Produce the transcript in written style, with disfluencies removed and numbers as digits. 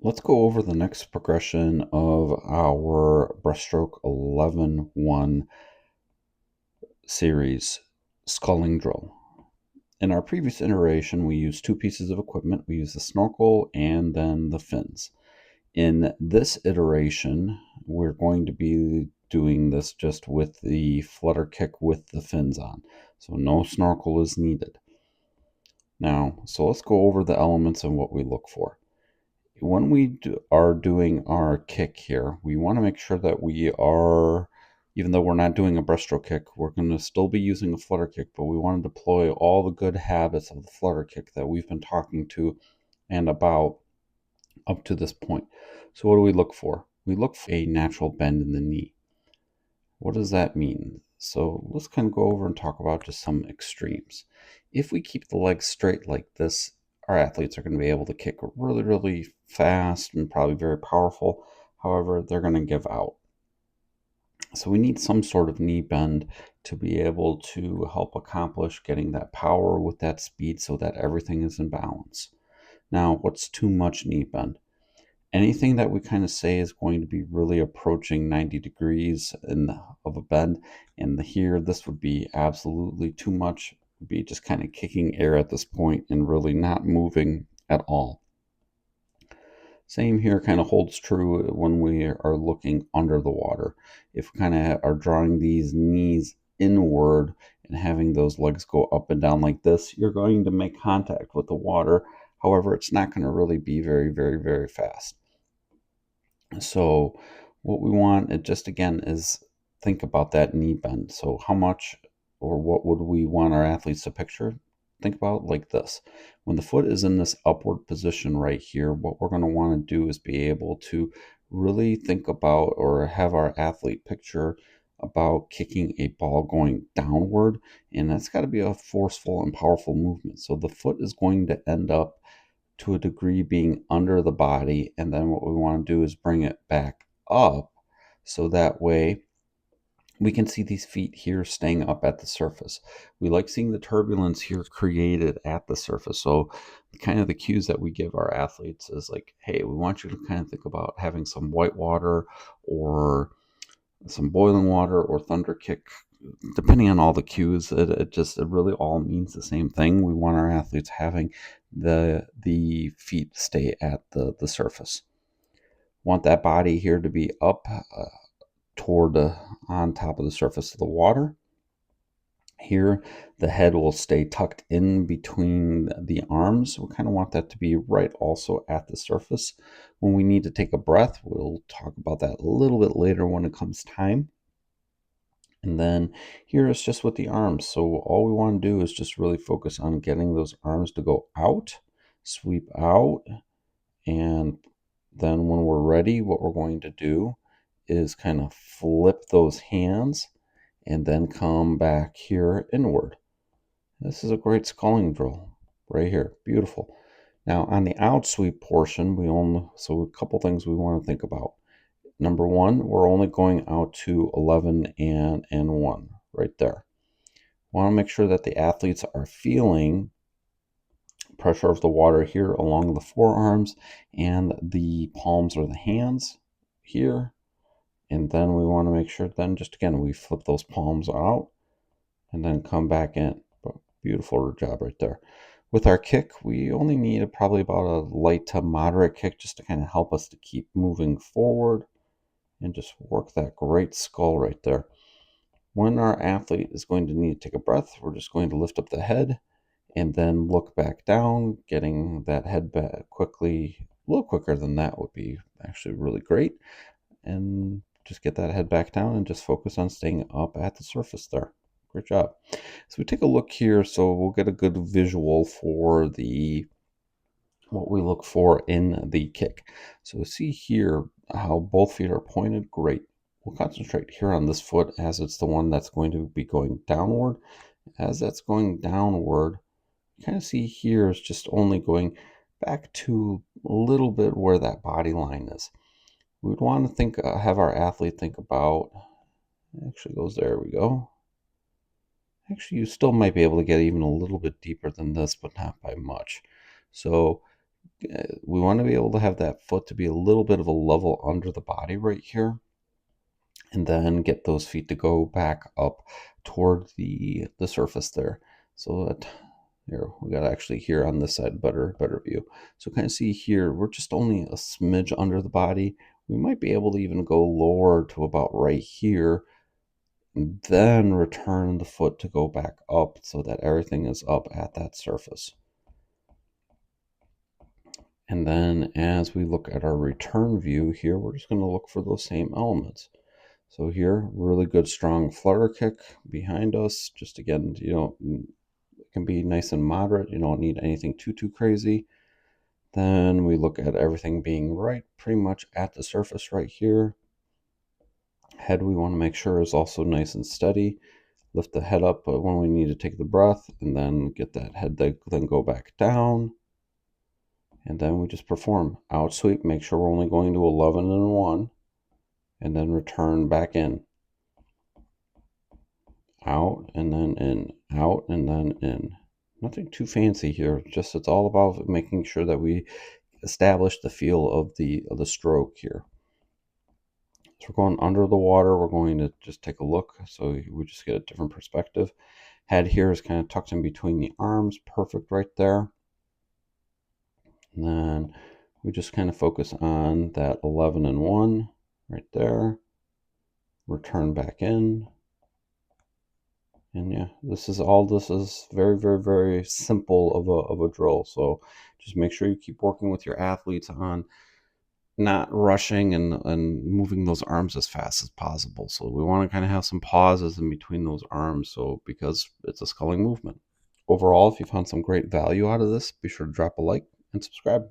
Let's go over the next progression of our Breaststroke 11.1 series, sculling drill. In our previous iteration, we used two pieces of equipment. We used the snorkel and then the fins. In this iteration, we're going to be doing this just with the flutter kick with the fins on. So no snorkel is needed. Now, so let's go over the elements and what we look for. When we are doing our kick here, we want to make sure that we are, even though we're not doing a breaststroke kick, we're going to still be using a flutter kick, but we want to deploy all the good habits of the flutter kick that we've been talking to and about up to this point. So what do we look for? We look for a natural bend in the knee. What does that mean? So let's kind of go over and talk about just some extremes. If we keep the legs straight like this, our athletes are going to be able to kick really, really fast and probably very powerful. However, they're going to give out. So we need some sort of knee bend to be able to help accomplish getting that power with that speed so that everything is in balance. Now, what's too much knee bend? Anything that we kind of say is going to be really approaching 90 degrees of a bend, and here this would be absolutely too much. Would be just kind of kicking air at this point and really not moving at all. Same here kind of holds true when we are looking under the water. If we kind of are drawing these knees inward and having those legs go up and down like this, you're going to make contact with the water. However, it's not going to really be very, very, very fast. So what we want, it just again, is think about that knee bend. So how much or what would we want our athletes to picture? Think about it like this. When the foot is in this upward position right here, what we're going to want to do is be able to really think about or have our athlete picture about kicking a ball going downward, and that's got to be a forceful and powerful movement. So the foot is going to end up to a degree being under the body, and then what we want to do is bring it back up so that way we can see these feet here staying up at the surface. We like seeing the turbulence here created at the surface. So kind of the cues that we give our athletes is like, hey, we want you to kind of think about having some white water or some boiling water or thunder kick, depending on all the cues. It really all means the same thing. We want our athletes having the feet stay at the surface. Want that body here to be up toward on top of the surface of the water. Here, the head will stay tucked in between the arms. We kind of want that to be right also at the surface. When we need to take a breath, we'll talk about that a little bit later when it comes time. And then here it's just with the arms. So all we want to do is just really focus on getting those arms to go out, sweep out, and then when we're ready, what we're going to do is kind of flip those hands and then come back here inward. This is a great sculling drill right here. Beautiful. Now on the outsweep portion, so a couple things we want to think about. Number one, we're only going out to 11 and 1 right there. Want to make sure that the athletes are feeling pressure of the water here along the forearms and the palms or the hands here. And then we want to make sure then just again we flip those palms out and then come back in. Beautiful job right there. With our kick, we only need probably about a light to moderate kick just to kind of help us to keep moving forward and just work that great skull right there. When our athlete is going to need to take a breath, we're just going to lift up the head and then look back down, getting that head back quickly. A little quicker than that would be actually really great. And just get that head back down and just focus on staying up at the surface there. Great job. So we take a look here, so we'll get a good visual for what we look for in the kick. So we see here how both feet are pointed. Great. We'll concentrate here on this foot as it's the one that's going to be going downward. As that's going downward, you kind of see here is just only going back to a little bit where that body line is. We would want to think, have our athlete think about, actually goes, there we go. Actually, you still might be able to get even a little bit deeper than this, but not by much. So we want to be able to have that foot to be a little bit of a level under the body right here, and then get those feet to go back up toward the surface there. So that here we got actually here on this side better view. So kind of see here we're just only a smidge under the body. We might be able to even go lower to about right here, and then return the foot to go back up so that everything is up at that surface. And then as we look at our return view here, we're just going to look for those same elements. So here, really good strong flutter kick behind us. Just again, it can be nice and moderate. You don't need anything too crazy. Then we look at everything being right pretty much at the surface right here. Head we want to make sure is also nice and steady. Lift the head up when we need to take the breath, and then get that head to then go back down. And then we just perform out sweep, make sure we're only going to 11 and 1, and then return back in. Out and then in, out and then in. Nothing too fancy here, just it's all about making sure that we establish the feel of the stroke here. So we're going under the water, we're going to just take a look so we just get a different perspective. Head here is kind of tucked in between the arms, perfect right there. And then we just kind of focus on that 11 and 1 right there. Return back in. And yeah, this is very simple of a drill. So just make sure you keep working with your athletes on not rushing and moving those arms as fast as possible. So we want to kind of have some pauses in between those arms, so because it's a sculling movement. Overall, if you found some great value out of this, be sure to drop a like and subscribe.